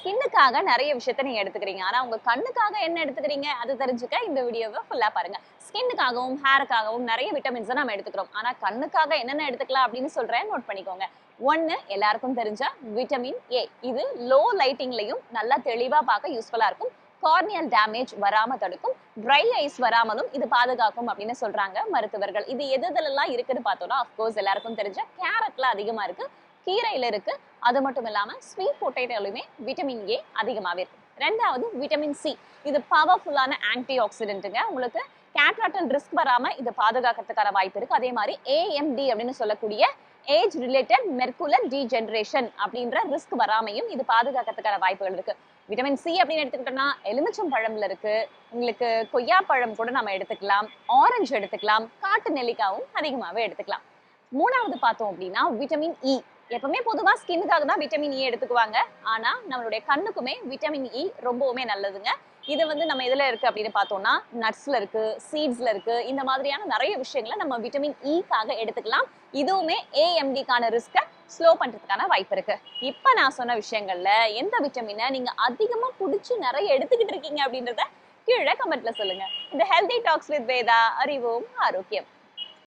ஸ்கின்னுக்காக நிறைய விஷயத்த நீங்க எடுத்துக்கிறீங்க. ஆனா உங்க கண்ணுக்காக என்ன எடுத்துக்கிறீங்க? அது தெரிஞ்சுக்க இந்த வீடியோவ ஃபுல்லா பாருங்க. ஸ்கின்னுக்காகவும், ஹேருக்காகவும் நிறைய விட்டமின்ஸ நம்ம எடுத்துக்கிறோம். ஆனா கண்ணுக்காக என்னென்ன எடுத்துக்கலாம் அப்படின்னு சொல்றேன். நோட் பண்ணிக்கோங்க. 1 எல்லாருக்கும் தெரிஞ்ச விட்டமின் ஏ. இது லோ லைட்டிங்லயும் நல்லா தெளிவா பார்க்க யூஸ்ஃபுல்லா இருக்கும். கார்னியல் டேமேஜ் வராம தடுக்கும். ட்ரை ஐஸ் வராமலும் இது பாதுகாக்கும் அப்படின்னு சொல்றாங்க மருத்துவர்கள். இது எதுலலாம் இருக்குன்னு பார்த்தோம்னா, அஃப்கோர்ஸ் எல்லாருக்கும் தெரிஞ்ச கேரட்ல அதிகமா இருக்கு. கீரையில இருக்கு. அது மட்டும் இல்லாம ஸ்வீட் பொட்டேட்டோலயுமே விட்டமின் ஏ அதிகமாவே இருக்கு. 2வது விட்டமின் சி. இது பவர்ஃபுல்லான ஆன்டி ஆக்சிடென்ட்டுங்க. உங்களுக்கு கேட்ராக்டல் ரிஸ்க் வராம இது பாதுகாக்கிறதுக்கான வாய்ப்பு இருக்கு. அதே மாதிரி ஏஎம்டி அப்படின்னு சொல்லக்கூடிய ஏஜ் ரிலேட்டட் மெர்குலர் டீஜெனரேஷன் அப்படின்ற ரிஸ்க் வராமையும் இது பாதுகாக்கிறதுக்கான வாய்ப்புகள் இருக்கு. விட்டமின் சி அப்படின்னு எடுத்துக்கிட்டோம்னா எலுமிச்சம் பழம்ல இருக்கு. உங்களுக்கு கொய்யா பழம் கூட நம்ம எடுத்துக்கலாம். ஆரஞ்சு எடுத்துக்கலாம். காட்டு நெல்லிக்காவும் அதிகமாவே எடுத்துக்கலாம். 3வது பார்த்தோம் அப்படின்னா விட்டமின் இ. எப்பவுமே பொதுவா ஸ்கின்னுக்காக தான் விட்டமின் இ எடுத்துக்குவாங்க. ஆனா நம்மளுடைய கண்ணுக்குமே விட்டமின் இ ரொம்பவுமே நல்லதுங்க. இது நம்ம எதுல இருக்கு அப்படின்னு பார்த்தோம்னா நட்ஸ்ல இருக்கு, சீட்ஸ்ல இருக்கு. இந்த மாதிரியான நிறைய விஷயங்களை நம்ம விட்டமின் இக்காக எடுத்துக்கலாம். இதுவுமே ஏஎம்டிக்கான ரிஸ்கை ஸ்லோ பண்றதுக்கான வாய்ப்பு இருக்கு. இப்ப நான் சொன்ன விஷயங்கள்ல எந்த விட்டமினை நீங்க அதிகமா புடிச்சு நிறைய எடுத்துக்கிட்டு இருக்கீங்க அப்படின்றத கீழே கமெண்ட்ல சொல்லுங்க. இந்த ஹெல்தி டாக்ஸ் வித் வேதா, அறிவோம் ஆரோக்கியம்.